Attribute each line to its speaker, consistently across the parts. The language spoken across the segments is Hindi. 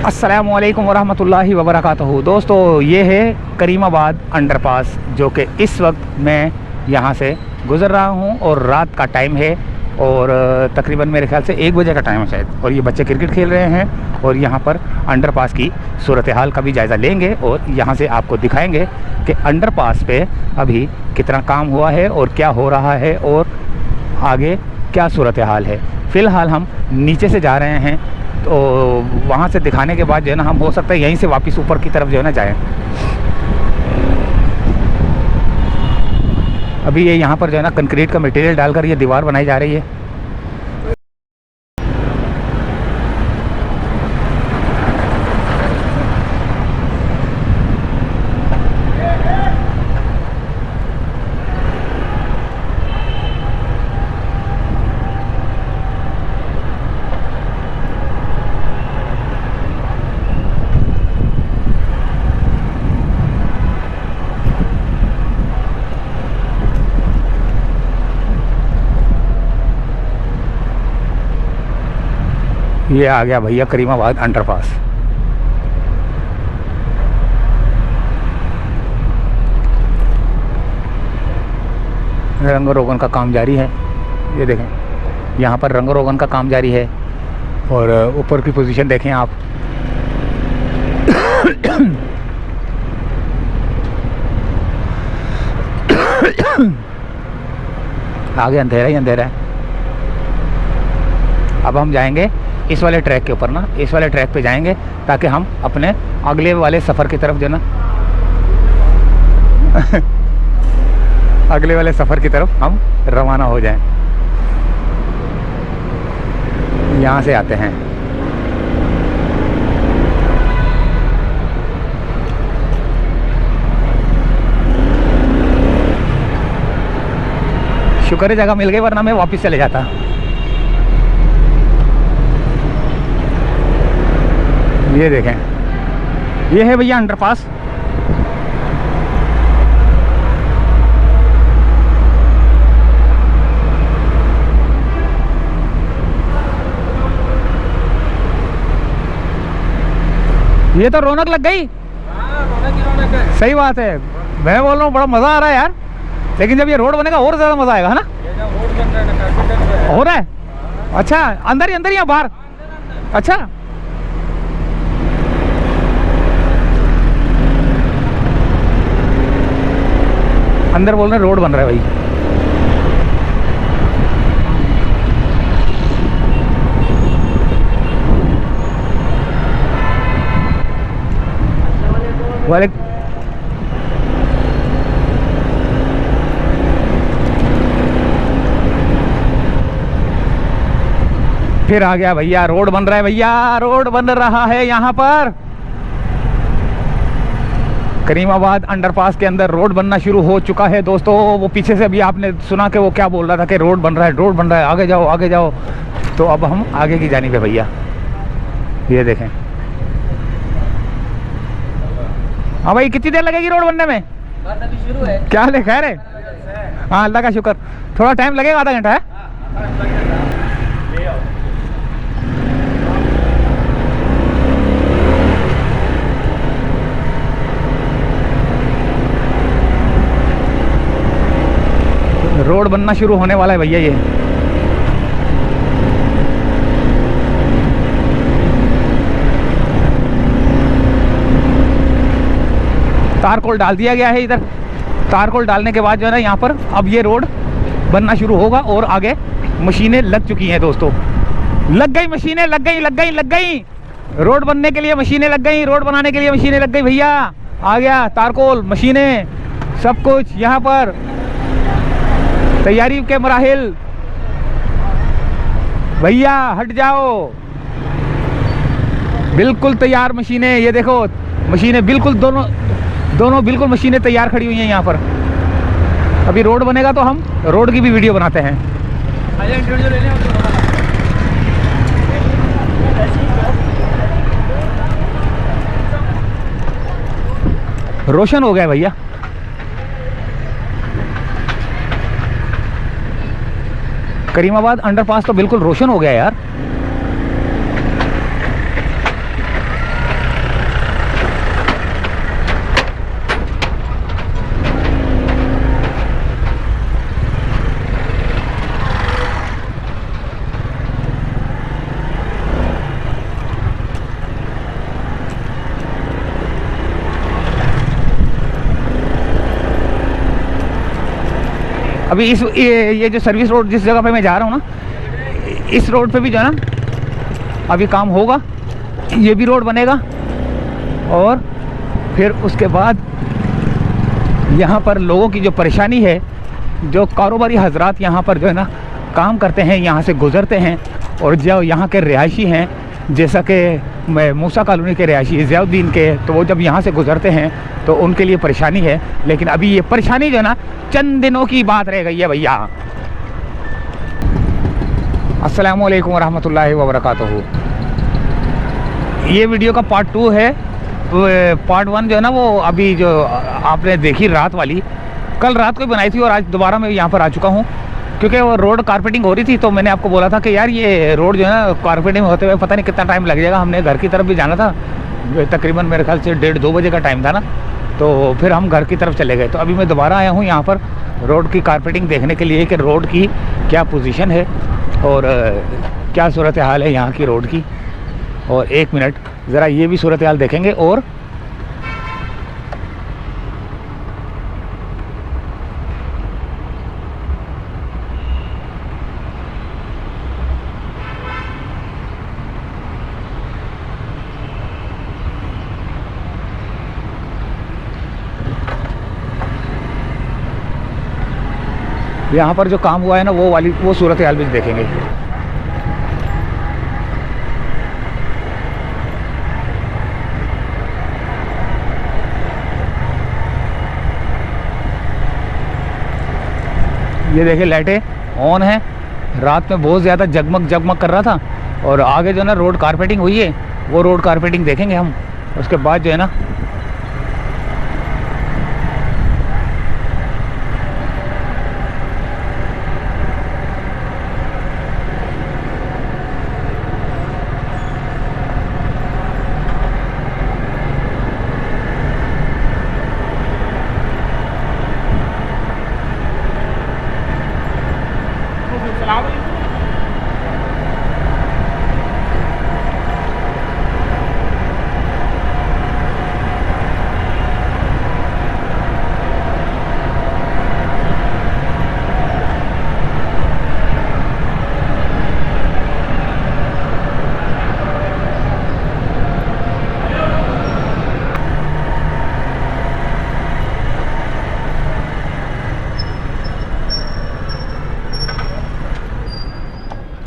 Speaker 1: अस्सलामुअलैकुम वरहमतुल्लाहि वबरकातुहू। दोस्तों, ये है करीमाबाद अंडरपास, जो कि इस वक्त मैं यहाँ से गुज़र रहा हूँ और रात का टाइम है और तकरीबन मेरे ख्याल से 1 बजे का टाइम है शायद। और ये बच्चे क्रिकेट खेल रहे हैं और यहाँ पर अंडरपास की सूरत हाल का भी जायज़ा लेंगे और यहाँ से आपको दिखाएंगे कि अंडरपास पे अभी कितना काम हुआ है और क्या हो रहा है और आगे क्या सूरत हाल है। फ़िलहाल हम नीचे से जा रहे हैं, तो वहाँ से दिखाने के बाद जो है ना, हम हो सकता है यहीं से वापस ऊपर की तरफ जो है ना जाएँ। अभी ये यहाँ पर जो है ना कंक्रीट का मटेरियल डालकर ये दीवार बनाई जा रही है। ये आ गया भैया करीमाबाद अंडरपास। रंग रोगन का काम जारी है। ये देखें, यहाँ पर रंग रोगन का काम जारी है और ऊपर की पोजीशन देखें आप। आगे अंधेरा ही अंधेरा है। अब हम जाएंगे इस वाले ट्रैक के ऊपर ना, इस वाले ट्रैक पे जाएंगे ताकि हम अपने अगले वाले सफ़र की तरफ जो ना अगले वाले सफ़र की तरफ हम रवाना हो जाएं। यहाँ से आते हैं। शुक्र है जगह मिल गई, वरना मैं वापस चले जाता। ये देखें, ये है भैया अंडरपास। ये तो रौनक लग गई।
Speaker 2: रौनक ही रौनक है।
Speaker 1: सही बात है, मैं बोल रहा हूँ बड़ा मज़ा आ रहा है यार। लेकिन जब ये रोड बनेगा और ज़्यादा मज़ा आएगा, है ना?
Speaker 2: ये जो रोड बन रहा है ना, काफी
Speaker 1: हो रहा है। अच्छा, अंदर ही या बाहर? अच्छा, अंदर बोल रहे रोड बन रहा है भाई। वाले फिर आ गया भैया, रोड बन रहा है भैया, रोड बन रहा है यहाँ पर। करीमाबाद अंडरपास के अंदर रोड बनना शुरू हो चुका है दोस्तों। वो पीछे से अभी आपने सुना कि वो क्या बोल रहा था कि रोड बन रहा है, रोड बन रहा है, आगे जाओ आगे जाओ। तो अब हम आगे की जानिब है भैया। ये देखें। हाँ भाई, कितनी देर लगेगी रोड बनने में?
Speaker 2: बस अभी शुरू है।
Speaker 1: क्या ले खैर है? हाँ, अल्लाह का शुक्र। थोड़ा टाइम लगेगा, आधा घंटा है। रोड बनना शुरू होने वाला है भैया। ये तारकोल डाल दिया गया है इधर। तारकोल डालने के बाद जो है ना, यहाँ पर अब ये रोड बनना शुरू होगा और आगे मशीनें लग चुकी हैं दोस्तों। लग गई मशीनें, लग गई। रोड बनने के लिए मशीनें लग गई, रोड बनाने के लिए मशीनें लग गई भैया। आ गया तारकोल, मशीनें, सब कुछ यहाँ पर। तैयारी के मराहिल। भैया हट जाओ, बिल्कुल तैयार मशीनें। ये देखो, मशीनें बिल्कुल दोनों बिल्कुल मशीनें तैयार खड़ी हुई हैं यहाँ पर। अभी रोड बनेगा तो हम रोड की भी वीडियो बनाते हैं। रोशन हो गया भैया। करीमाबाद अंडरपास तो बिल्कुल रोशन हो गया यार। अभी ये जो सर्विस रोड जिस जगह पे मैं जा रहा हूँ ना, इस रोड पे भी जो है ना अभी काम होगा, ये भी रोड बनेगा और फिर उसके बाद यहाँ पर लोगों की जो परेशानी है, जो कारोबारी हजरात यहाँ पर जो है ना काम करते हैं, यहाँ से गुज़रते हैं और जो यहाँ के रिहायशी हैं, जैसा कि मूसा कॉलोनी के रिहायशी ज़ियाउद्दीन के, तो वो जब यहाँ से गुज़रते हैं तो उनके लिए परेशानी है। लेकिन अभी ये परेशानी जो है ना चंद दिनों की बात रह गई है भैया। अस्सलामु अलैकुम वरहमतुल्लाहि वबरकातुहू। ये वीडियो का पार्ट 2 है। पार्ट 1 जो है ना वो अभी जो आपने देखी रात वाली, कल रात को ही बनाई थी और आज दोबारा मैं यहाँ पर आ चुका हूँ क्योंकि वो रोड कारपेटिंग हो रही थी। तो मैंने आपको बोला था कि यार ये रोड जो है ना कारपेटिंग होते हुए पता नहीं कितना टाइम लग जाएगा। हमने घर की तरफ भी जाना था, तकरीबन मेरे ख्याल से 1:30-2 बजे का टाइम था ना, तो फिर हम घर की तरफ चले गए। तो अभी मैं दोबारा आया हूँ यहाँ पर रोड की कारपेटिंग देखने के लिए कि रोड की क्या पोजीशन है और क्या सूरत हाल है यहाँ की रोड की। और 1 मिनट ज़रा ये भी सूरत हाल देखेंगे। और यहाँ पर जो काम हुआ है ना वो सूरत हाल भी देखेंगे। ये देखिए लाइटें ऑन हैं। रात में बहुत ज़्यादा जगमग जगमग कर रहा था और आगे जो है ना रोड कारपेटिंग हुई है, वो रोड कारपेटिंग देखेंगे हम। उसके बाद जो है ना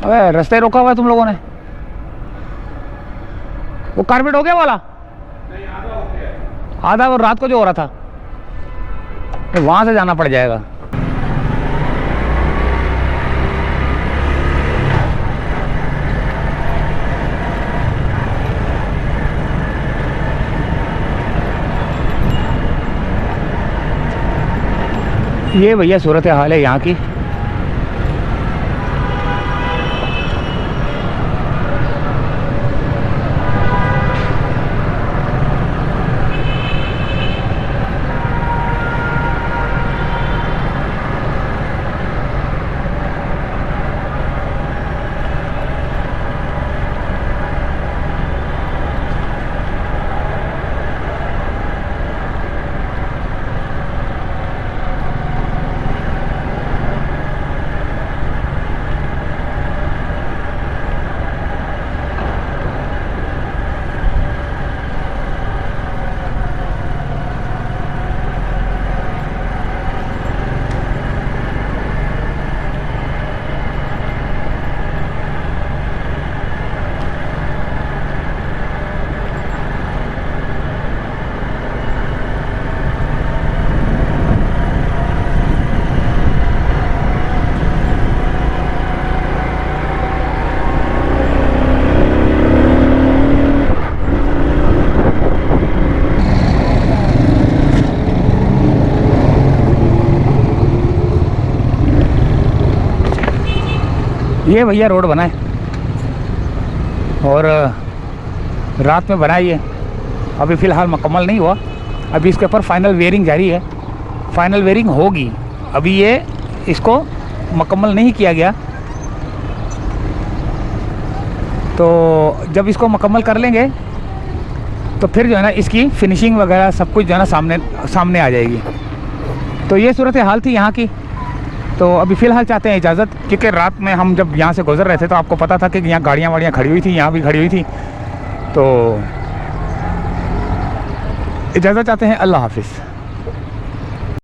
Speaker 1: अबे रास्ते रोका हुआ है तुम लोगों ने। वो कारपेट हो गया वाला? नहीं, आधा हो गया। आधा वो रात को जो हो रहा था, तो वहां से जाना पड़ जाएगा। ये भैया सूरत हाल है यहाँ की। ये भैया रोड बना है और रात में बनाई है, अभी फ़िलहाल मुकम्मल नहीं हुआ। अभी इसके ऊपर फाइनल वेयरिंग जारी है, फाइनल वेयरिंग होगी। अभी ये इसको मुकम्मल नहीं किया गया, तो जब इसको मुकम्मल कर लेंगे तो फिर जो है ना इसकी फिनिशिंग वगैरह सब कुछ जो है ना सामने आ जाएगी। तो ये सूरत हाल थी यहाँ की। तो अभी फ़िलहाल चाहते हैं इजाज़त, क्योंकि रात में हम जब यहाँ से गुजर रहे थे तो आपको पता था कि यहाँ गाड़ियाँ वाड़ियाँ खड़ी हुई थी, यहाँ भी खड़ी हुई थी। तो इजाज़त चाहते हैं, अल्लाह हाफिज़।